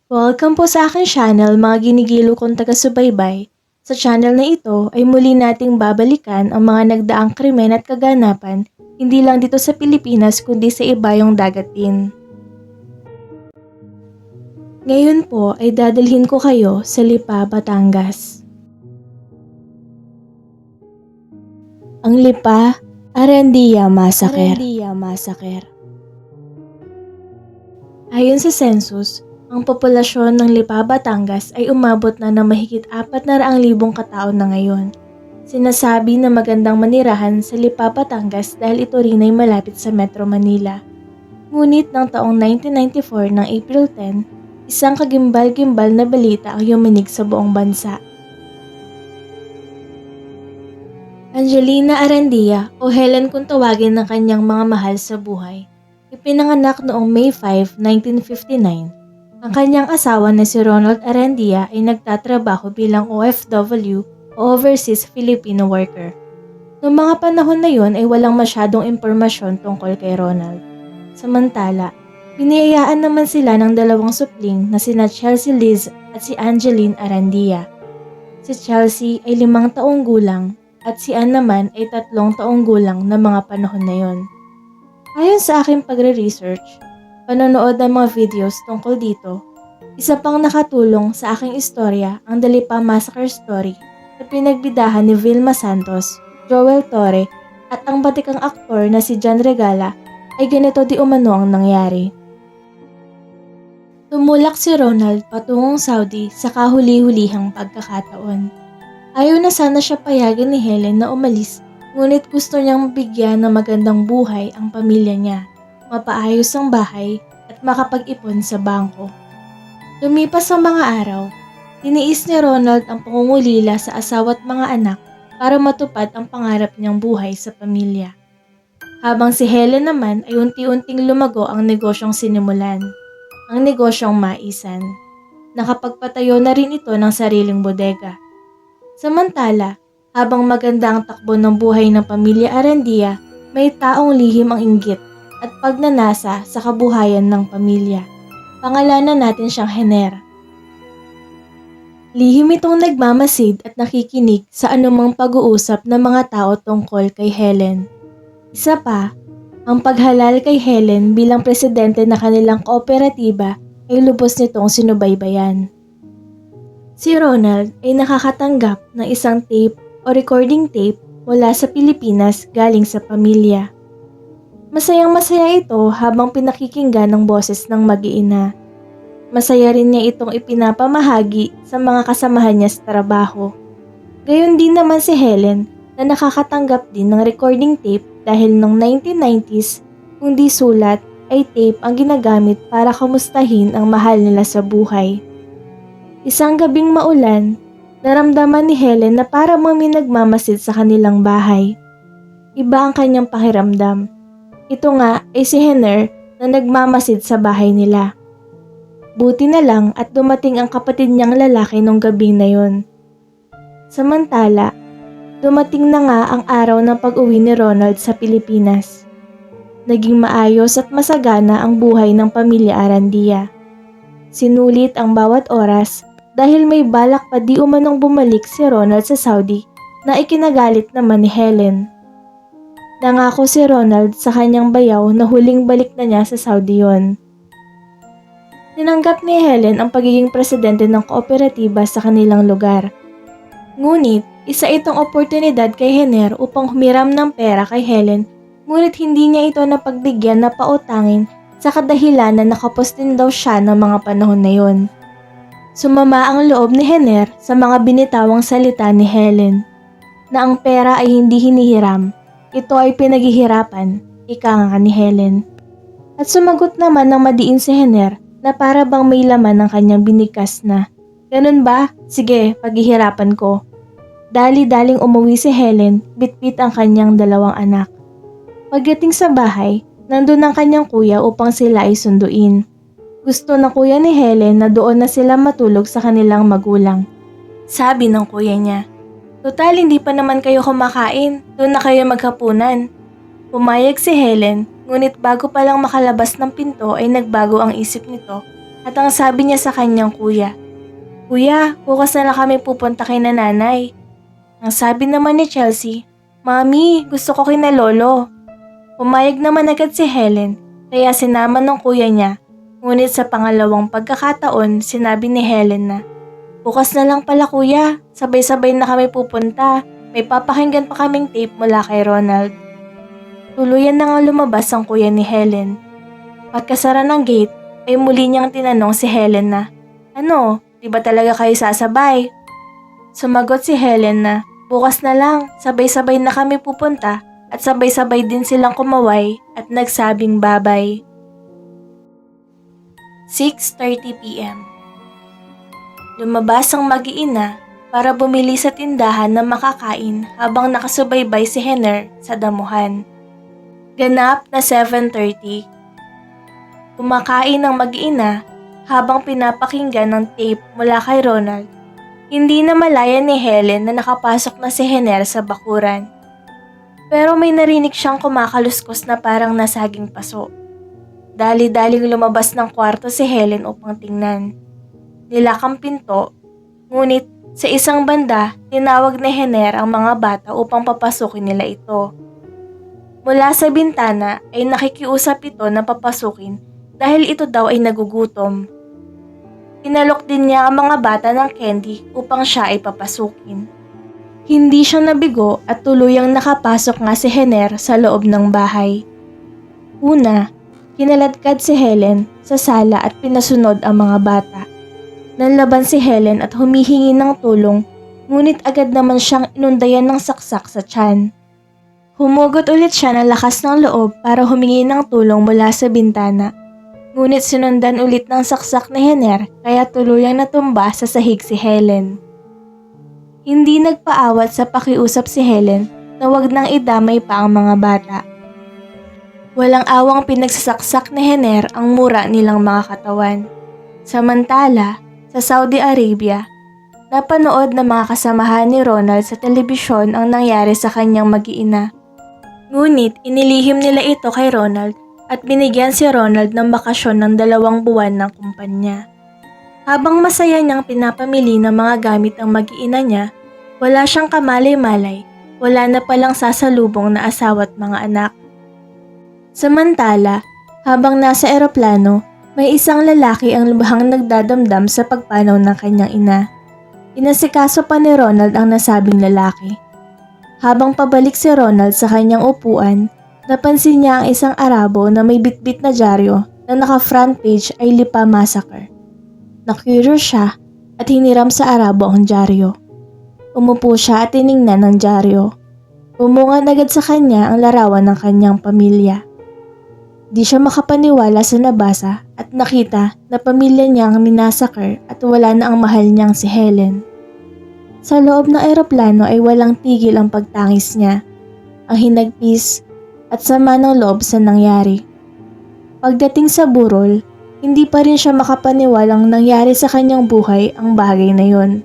Welcome po sa aking channel mga ginigilo kong taga-subaybay. Sa channel na ito ay muli nating babalikan ang mga nagdaang krimen at kaganapan hindi lang dito sa Pilipinas kundi sa ibayong dagat din. Ngayon po ay dadalhin ko kayo sa Lipa, Batangas. Ang Lipa Arandia Massacre. Ayon sa census, ang populasyon ng Lipa, Batangas ay umabot na ng mahigit 400,000 katao na ngayon. Sinasabi na magandang manirahan sa Lipa, Batangas dahil ito rin ay malapit sa Metro Manila. Ngunit ng taong 1994 ng April 10, isang kagimbal-gimbal na balita ang yumanig sa buong bansa. Angelina Arandia o Helen kung tawagin ng kanyang mga mahal sa buhay, ipinanganak noong May 5, 1959. Ang kanyang asawa na si Ronald Arandia ay nagtatrabaho bilang OFW o Overseas Filipino Worker. Noong mga panahon na yon ay walang masyadong impormasyon tungkol kay Ronald. Samantala, biniyayaan naman sila ng dalawang supling na sina Chelsea Liz at si Angeline Arandia. Si Chelsea ay 5 taong gulang at si Ann naman ay 3 taong gulang na mga panahon na yon. Ayon sa aking pagre-research, panonood ng mga videos tungkol dito, isa pang nakatulong sa aking istorya ang The Lipa Massacre Story na pinagbidahan ni Vilma Santos, Joel Torre at ang batikang aktor na si John Regala ay ganito di umano ang nangyari. Tumulak si Ronald patungong Saudi sa kahuli-hulihang pagkakataon. Ayaw na sana siya payagan ni Helen na umalis, ngunit gusto niyang mabigyan ng magandang buhay ang pamilya niya, mapaayos ang bahay at makapag-ipon sa bangko. Lumipas ang mga araw, tiniis ni Ronald ang pangungulila sa asawa at mga anak para matupad ang pangarap niyang buhay sa pamilya. Habang si Helen naman ay unti-unting lumago ang negosyong sinimulan, ang negosyong maisan. Nakapagpatayo na rin ito ng sariling bodega. Samantala, habang maganda ang takbo ng buhay ng pamilya Arandia, may taong lihim ang inggit at pagnanasa sa kabuhayan ng pamilya. Pangalanan natin siyang Hener. Lihim itong nagmamasid at nakikinig sa anumang pag-uusap ng mga tao tungkol kay Helen. Isa pa, ang paghalal kay Helen bilang presidente na kanilang kooperatiba ay lubos nitong sinubaybayan. Si Ronald ay nakakatanggap ng isang tape o recording tape mula sa Pilipinas galing sa pamilya. Masayang-masaya ito habang pinakikinggan ng boses ng mag-iina. Masaya rin niya itong ipinapamahagi sa mga kasamahan niya sa trabaho. Gayon din naman si Helen na nakakatanggap din ng recording tape dahil noong 1990s, kung di sulat ay tape ang ginagamit para kamustahin ang mahal nila sa buhay. Isang gabing maulan, naramdaman ni Helen na parang may nagmamasid sa kanilang bahay. Iba ang kanyang pakiramdam. Ito nga ay si Hener na nagmamasid sa bahay nila. Buti na lang at dumating ang kapatid niyang lalaki nung gabing na yon. Samantala, dumating na nga ang araw ng pag-uwi ni Ronald sa Pilipinas. Naging maayos at masagana ang buhay ng pamilya Arandia. Sinulit ang bawat oras dahil may balak pa di umanong bumalik si Ronald sa Saudi na ikinagalit naman ni Helen. Nangako si Ronald sa kanyang bayaw na huling balik na niya sa Saudi yon. Tinanggap ni Helen ang pagiging presidente ng kooperatiba sa kanilang lugar. Ngunit, isa itong oportunidad kay Hener upang humiram ng pera kay Helen, ngunit hindi niya ito napagbigyan na pautangin sa kadahilan na nakapos din daw siya ng mga panahon na yon. Sumama ang loob ni Hener sa mga binitawang salita ni Helen, na ang pera ay hindi hinihiram. Ito ay pinaghihirapan, ika nga ni Helen. At sumagot naman ng madiin si Hener na para bang may laman ng kanyang binigkas na, "Ganun ba? Sige, paghihirapan ko." Dali-daling umuwi si Helen, bitbit ang kanyang 2 anak. Pagdating sa bahay, nandun ang kanyang kuya upang sila ay sunduin. Gusto ng kuya ni Helen na doon na sila matulog sa kanilang magulang. Sabi ng kuya niya, "Total, hindi pa naman kayo kumakain. Doon na kayo maghapunan." Pumayag si Helen, ngunit bago pa lang makalabas ng pinto ay nagbago ang isip nito At ang sabi niya sa kanyang kuya, "Kuya, bukas na lang kami pupunta kay nanay." Ang sabi naman ni Chelsea, "Mami, gusto ko kina lolo." Pumayag naman agad si Helen, kaya sinama ng kuya niya. Ngunit sa pangalawang pagkakataon, sinabi ni Helen na, "Bukas na lang pala kuya, sabay-sabay na kami pupunta. May papakinggan pa kaming tape mula kay Ronald." Tuluyan na nga lumabas ang kuya ni Helen. Pagkasara ng gate, ay muli niyang tinanong si Helen na, "Ano, di ba talaga kayo sasabay?" Sumagot si Helen na, "Bukas na lang, sabay-sabay na kami pupunta." At sabay-sabay din silang kumaway at nagsabing babay. 6:30 p.m. Lumabas ang mag-iina para bumili sa tindahan ng makakain habang nakasubaybay si Henner sa damuhan. Ganap na 7:30. Kumakain ang mag-iina habang pinapakinggan ng tape mula kay Ronald. Hindi na malaya ni Helen na nakapasok na si Henner sa bakuran. Pero may narinig siyang kumakaluskos na parang nasaging paso. Dali-daling lumabas ng kwarto si Helen upang tingnan. Nilakang pinto, ngunit sa isang banda, tinawag ni Henner ang mga bata upang papasukin nila ito. Mula sa bintana ay nakikiusap ito na papasukin dahil ito daw ay nagugutom. Inalok din niya ang mga bata ng candy upang siya ay papasukin. Hindi siya nabigo at tuluyang nakapasok nga si Henner sa loob ng bahay. Una, kinaladkad si Helen sa sala at pinasunod ang mga bata. Nanlaban si Helen at humihingi ng tulong, ngunit agad naman siyang inundayan ng saksak sa tiyan. Humugot ulit siya ng lakas ng loob para humingi ng tulong mula sa bintana. Ngunit sinundan ulit ng saksak ni Henner kaya tuluyang natumba sa sahig si Helen. Hindi nagpaawat sa pakiusap si Helen na wag nang idamay pa ang mga bata. Walang awang pinagsasaksak ni Henner ang mura nilang mga katawan. Samantala, sa Saudi Arabia, napanood ng mga kasamahan ni Ronald sa telebisyon ang nangyari sa kanyang mag-iina. Ngunit inilihim nila ito kay Ronald at binigyan si Ronald ng bakasyon ng 2 buwan ng kumpanya. Habang masaya niyang pinapamili ng mga gamit ang mag-iina niya, wala siyang kamalay-malay, wala na palang sasalubong na asawa at mga anak. Samantala, habang nasa eroplano, may isang lalaki ang lubhang nagdadamdam sa pagpanaw ng kanyang ina. Inasikaso pa ni Ronald ang nasabing lalaki. Habang pabalik si Ronald sa kanyang upuan, napansin niya ang isang Arabo na may bitbit na dyaryo na naka-front page ay Lipa Massacre. Na-curious siya at hiniram sa Arabo ang dyaryo. Umupo siya at tiningnan ang dyaryo. Bumungad agad sa kanya ang larawan ng kanyang pamilya. Di siya makapaniwala sa nabasa at nakita na pamilya niya ang minasakar at wala na ang mahal niyang si Helen. Sa loob ng eroplano ay walang tigil ang pagtangis niya, ang hinagpis at sama ng loob sa nangyari. Pagdating sa burol, hindi pa rin siya makapaniwalang nangyari sa kanyang buhay ang bagay na yon.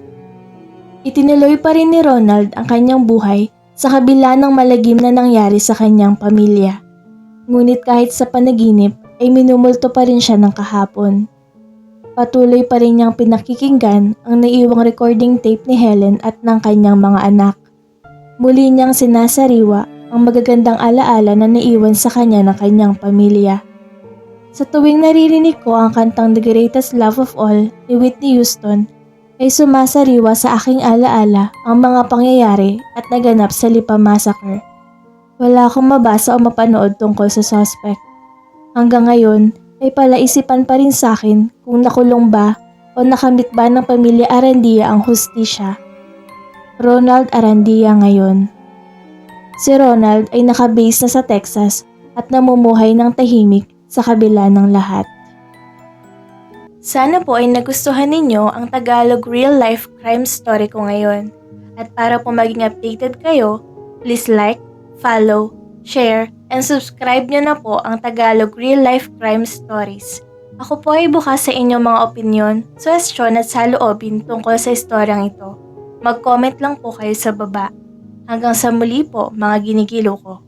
Itinuloy pa rin ni Ronald ang kanyang buhay sa kabila ng malagim na nangyari sa kanyang pamilya. Ngunit kahit sa panaginip ay minumulto pa rin siya ng kahapon. Patuloy pa rin niyang pinakikinggan ang naiiwang recording tape ni Helen at ng kanyang mga anak. Muli niyang sinasariwa ang magagandang alaala na naiwan sa kanya ng kanyang pamilya. Sa tuwing naririnig ko ang kantang The Greatest Love of All ni Whitney Houston, ay sumasariwa sa aking alaala ang mga pangyayari at naganap sa Lipa Massacre. Wala akong mabasa o mapanood tungkol sa suspect. Hanggang ngayon ay palaisipan pa rin sa akin kung nakulong ba o nakamit ba ng pamilya Arandia ang hustisya. Ronald Arandia ngayon. Si Ronald ay nakabase na sa Texas at namumuhay ng tahimik sa kabila ng lahat. Sana po ay nagustuhan ninyo ang Tagalog real-life crime story ko ngayon. At para po maging updated kayo, please like, follow, share, and subscribe nyo na po ang Tagalog real-life crime stories. Ako po ay bukas sa inyong mga opinyon, suwestyon at saloobin tungkol sa istoryang ito. Mag-comment lang po kayo sa baba. Hanggang sa muli po mga ginigilo ko.